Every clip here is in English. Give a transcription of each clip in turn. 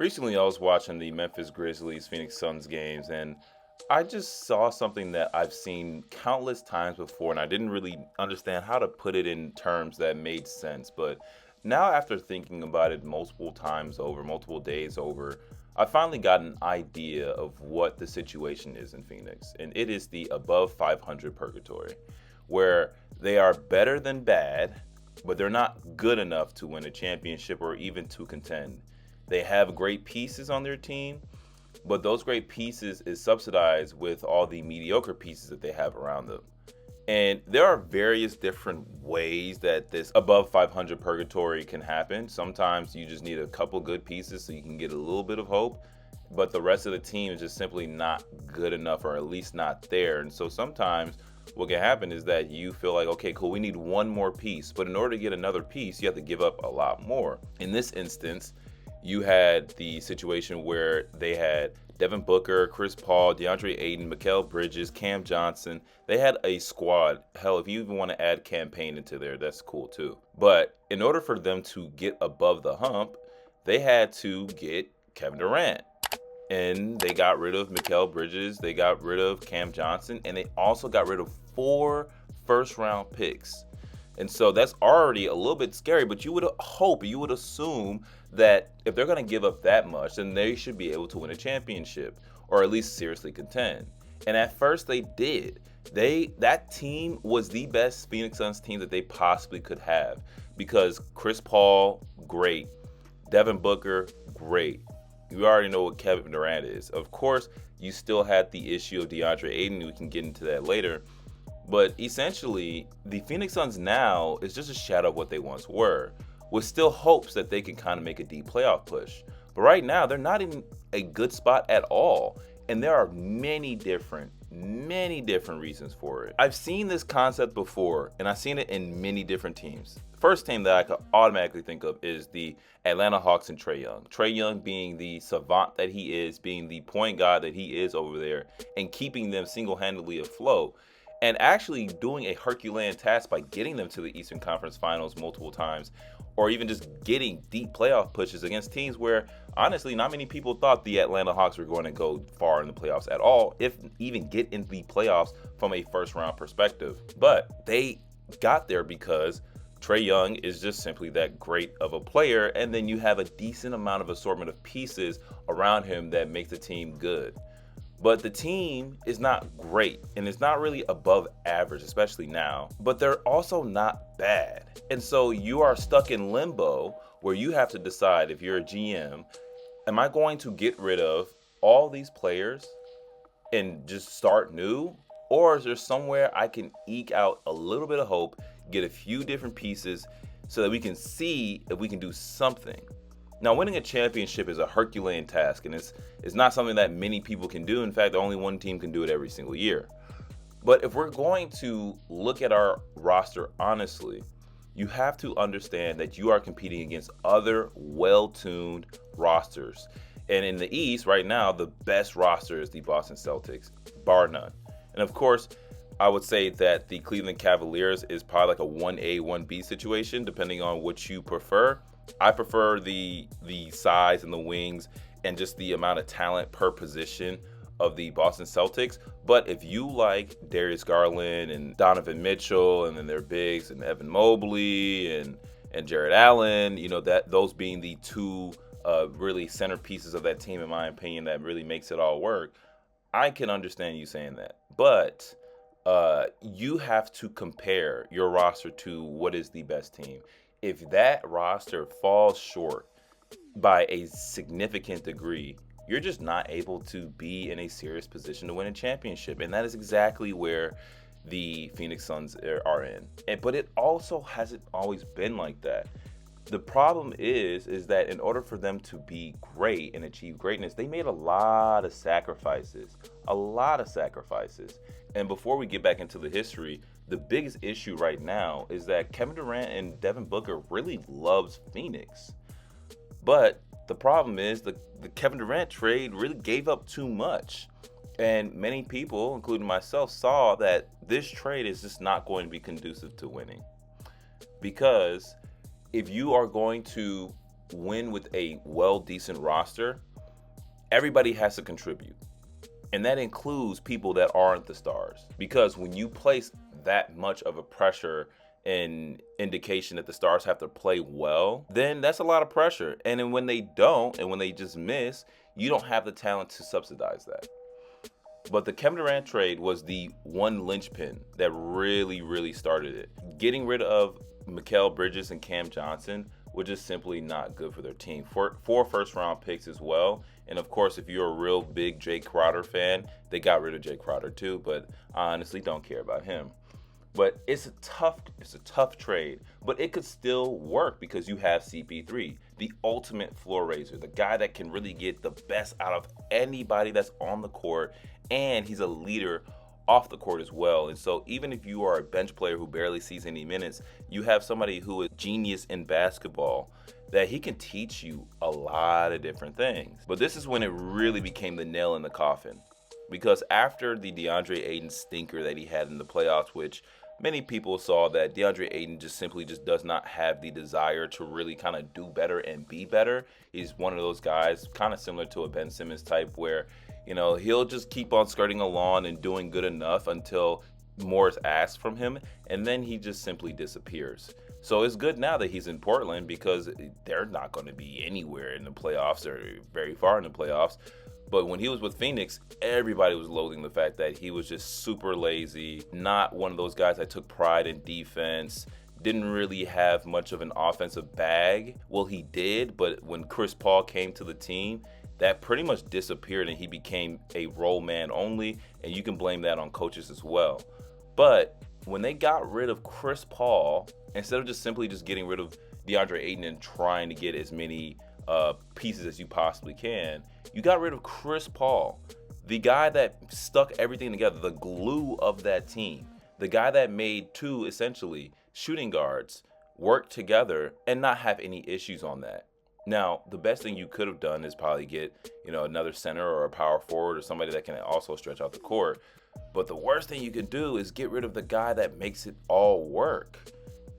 Recently, I was watching the Memphis Grizzlies Phoenix Suns games, and I just saw something that I've seen countless times before, and I didn't really understand how to put it in terms that made sense. But now, after thinking about it multiple times over, multiple days over, I finally got an idea of what the situation is in Phoenix, and it is the above 500 purgatory, where they are better than bad, but they're not good enough to win a championship or even to contend. They have great pieces on their team, but those great pieces is subsidized with all the mediocre pieces that they have around them. And there are various different ways that this above 500 purgatory can happen. Sometimes you just need a couple good pieces so you can get a little bit of hope, but the rest of the team is just simply not good enough, or at least not there. And so sometimes what can happen is that you feel like, okay, cool, we need one more piece, but in order to get another piece, you have to give up a lot more. In this instance, you had the situation where they had Devin Booker, Chris Paul, DeAndre Ayton, Mikal Bridges, Cam Johnson. They had a squad. Hell, if you even want to add campaign into there, that's cool too. But in order for them to get above the hump, they had to get Kevin Durant. And they got rid of Mikal Bridges, they got rid of Cam Johnson, and they also got rid of 4 first-round picks. And so that's already a little bit scary, but you would hope, you would assume that if they're going to give up that much, then they should be able to win a championship, or at least seriously contend. And at first they did. That team was the best Phoenix Suns team that they possibly could have, because Chris Paul, great. Devin Booker, great. You already know what Kevin Durant is. Of course, you still had the issue of DeAndre Ayton. We can get into that later. But essentially, the Phoenix Suns now is just a shadow of what they once were, with still hopes that they can kind of make a deep playoff push. But right now, they're not in a good spot at all. And there are many different reasons for it. I've seen this concept before, and I've seen it in many different teams. The first team that I could automatically think of is the Atlanta Hawks and Trae Young. Trae Young being the savant that he is, being the point guard that he is over there, and keeping them single-handedly afloat, and actually doing a Herculean task by getting them to the Eastern Conference Finals multiple times, or even just getting deep playoff pushes against teams where, honestly, not many people thought the Atlanta Hawks were going to go far in the playoffs at all, if even get in the playoffs from a first-round perspective. But they got there because Trae Young is just simply that great of a player, and then you have a decent amount of assortment of pieces around him that makes the team good. But the team is not great, and it's not really above average, especially now. But they're also not bad. And so you are stuck in limbo where you have to decide, if you're a GM, am I going to get rid of all these players and just start new? Or is there somewhere I can eke out a little bit of hope, get a few different pieces so that we can see if we can do something? Now, winning a championship is a Herculean task, and it's not something that many people can do. In fact, only one team can do it every single year. But if we're going to look at our roster honestly, you have to understand that you are competing against other well-tuned rosters. And in the East, right now, the best roster is the Boston Celtics, bar none. And of course, I would say that the Cleveland Cavaliers is probably like a 1A, 1B situation, depending on what you prefer. I prefer the size and the wings and just the amount of talent per position of the Boston Celtics. But if you like Darius Garland and Donovan Mitchell, and then their bigs and Evan Mobley and Jared Allen, you know, that those being the two really centerpieces of that team, in my opinion, that really makes it all work, I can understand you saying that. But you have to compare your roster to what is the best team. If that roster falls short by a significant degree, you're just not able to be in a serious position to win a championship. And that is exactly where the Phoenix Suns are in. But it also hasn't always been like that. The problem is that in order for them to be great and achieve greatness, they made a lot of sacrifices. And before we get back into the history, the biggest issue right now is that Kevin Durant and Devin Booker really loves Phoenix. But the problem is the Kevin Durant trade really gave up too much. And many people, including myself, saw that this trade is just not going to be conducive to winning. Because if you are going to win with a decent roster, everybody has to contribute. And that includes people that aren't the stars. Because when you place that much of a pressure and indication that the stars have to play well, then that's a lot of pressure. And then when they don't, and when they just miss, you don't have the talent to subsidize that. But the Kevin Durant trade was the one linchpin that really started it. Getting rid of Mikal Bridges and Cam Johnson was just simply not good for their team. Four first-round picks as well. And of course, if you're a real big Jay Crowder fan, they got rid of Jay Crowder too, but I honestly don't care about him. But it's a tough trade, but it could still work because you have CP3, the ultimate floor raiser, the guy that can really get the best out of anybody that's on the court, and he's a leader off the court as well. And so even if you are a bench player who barely sees any minutes, you have somebody who is genius in basketball that he can teach you a lot of different things. But this is when it really became the nail in the coffin. Because after the DeAndre Ayton stinker that he had in the playoffs, which many people saw that DeAndre Ayton just simply does not have the desire to really kind of do better and be better. He's one of those guys kind of similar to a Ben Simmons type where, you know, he'll just keep on skirting along and doing good enough until more is asked from him, and then he just simply disappears. So it's good now that he's in Portland because they're not going to be anywhere in the playoffs or very far in the playoffs. But when he was with Phoenix, everybody was loathing the fact that he was just super lazy, not one of those guys that took pride in defense, didn't really have much of an offensive bag. Well, he did, but when Chris Paul came to the team, that pretty much disappeared and he became a role man only, and you can blame that on coaches as well. But when they got rid of Chris Paul, instead of just simply getting rid of DeAndre Ayton and trying to get as many pieces as you possibly can, you got rid of Chris Paul, the guy that stuck everything together, the glue of that team, the guy that made two essentially shooting guards work together and not have any issues on that. Now, the best thing you could have done is probably get, another center or a power forward or somebody that can also stretch out the court. But the worst thing you can do is get rid of the guy that makes it all work.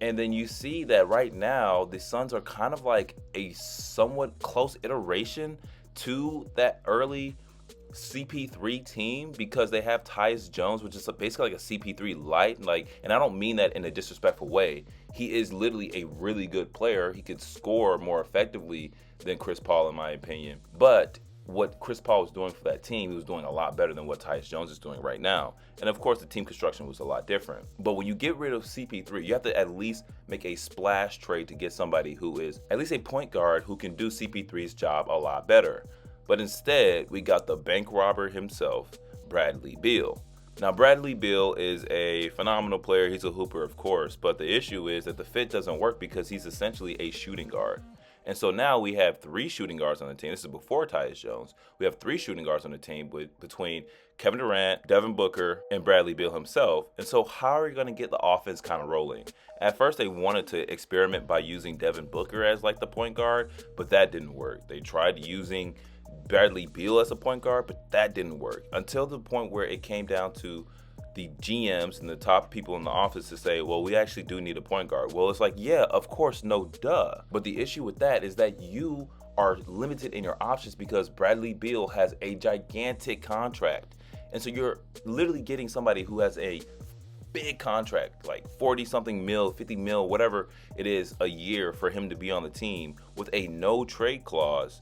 And then you see that right now, the Suns are kind of like a somewhat close iteration to that early CP3 team because they have Tyus Jones, which is basically like a CP3 light. And I don't mean that in a disrespectful way. He is literally a really good player. He could score more effectively than Chris Paul, in my opinion. But what Chris Paul was doing for that team, he was doing a lot better than what Tyus Jones is doing right now. And of course, the team construction was a lot different. But when you get rid of CP3, you have to at least make a splash trade to get somebody who is at least a point guard who can do CP3's job a lot better. But instead, we got the bank robber himself, Bradley Beal. Now, Bradley Beal is a phenomenal player. He's a hooper, of course. But the issue is that the fit doesn't work because he's essentially a shooting guard. And so now we have three shooting guards on the team. This is before Tyus Jones. We have three shooting guards on the team between Kevin Durant, Devin Booker, and Bradley Beal himself. And so how are you going to get the offense kind of rolling? At first, they wanted to experiment by using Devin Booker as like the point guard, but that didn't work. They tried using Bradley Beal as a point guard, but that didn't work until the point where it came down to the GMs and the top people in the office to say, well, we actually do need a point guard. Well, it's like, yeah, of course, no duh. But the issue with that is that you are limited in your options because Bradley Beal has a gigantic contract. And so you're literally getting somebody who has a big contract, like 40-something mil, 50 mil, whatever it is a year for him to be on the team with a no trade clause.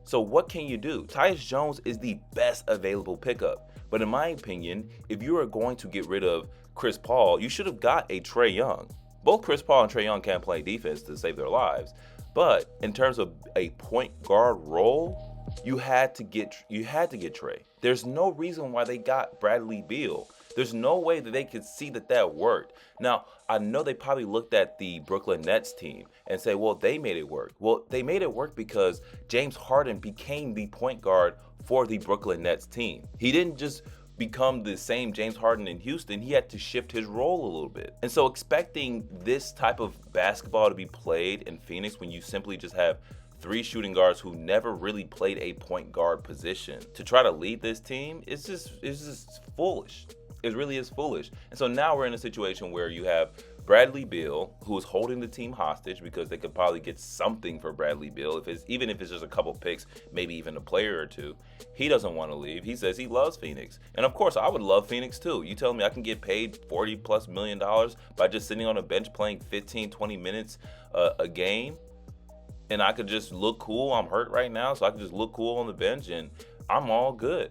So what can you do? Tyus Jones is the best available pickup. But in my opinion, if you are going to get rid of Chris Paul, you should have got a Trae Young. Both Chris Paul and Trae Young can't play defense to save their lives. But in terms of a point guard role, you had to get Trae. There's no reason why they got Bradley Beal. There's no way that they could see that worked. Now, I know they probably looked at the Brooklyn Nets team and say, well, they made it work. Well, they made it work because James Harden became the point guard for the Brooklyn Nets team. He didn't just become the same James Harden in Houston. He had to shift his role a little bit. And so expecting this type of basketball to be played in Phoenix when you simply just have three shooting guards who never really played a point guard position to try to lead this team is just foolish. It really is foolish. And so now we're in a situation where you have Bradley Beal, who is holding the team hostage because they could probably get something for Bradley Beal, even if it's just a couple picks, maybe even a player or two. He doesn't want to leave. He says he loves Phoenix. And of course, I would love Phoenix too. You tell me I can get paid $40+ million by just sitting on a bench playing 15, 20 minutes a game, and I could just look cool. I'm hurt right now, so I can just look cool on the bench and I'm all good.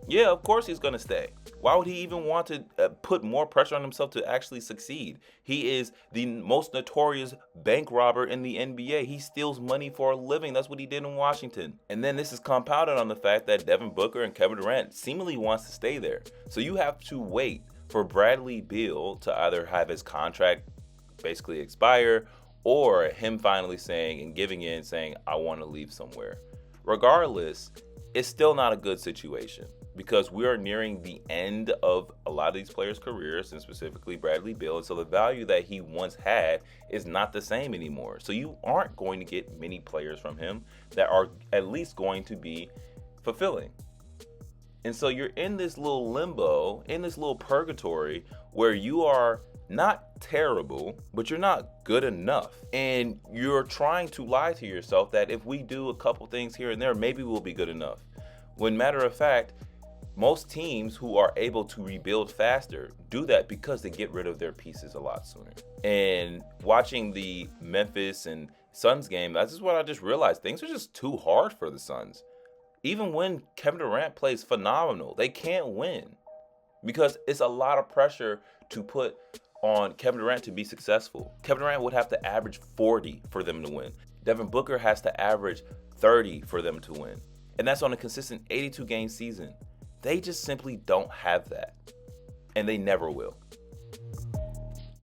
Yeah, of course he's going to stay. Why would he even want to put more pressure on himself to actually succeed? He is the most notorious bank robber in the NBA. He steals money for a living. That's what he did in Washington. And then this is compounded on the fact that Devin Booker and Kevin Durant seemingly wants to stay there. So you have to wait for Bradley Beal to either have his contract basically expire or him finally saying and giving in, saying, I want to leave somewhere. Regardless, it's still not a good situation, because we are nearing the end of a lot of these players' careers, and specifically Bradley Beal. And so the value that he once had is not the same anymore. So you aren't going to get many players from him that are at least going to be fulfilling. And so you're in this little limbo, in this little purgatory, where you are not terrible, but you're not good enough. And you're trying to lie to yourself that if we do a couple things here and there, maybe we'll be good enough. When matter of fact, most teams who are able to rebuild faster do that because they get rid of their pieces a lot sooner. And watching the Memphis and Suns game, that's just what I just realized. Things are just too hard for the Suns. Even when Kevin Durant plays phenomenal, they can't win because it's a lot of pressure to put on Kevin Durant to be successful. Kevin Durant would have to average 40 for them to win. Devin Booker has to average 30 for them to win. And that's on a consistent 82-game season. They just simply don't have that. And they never will.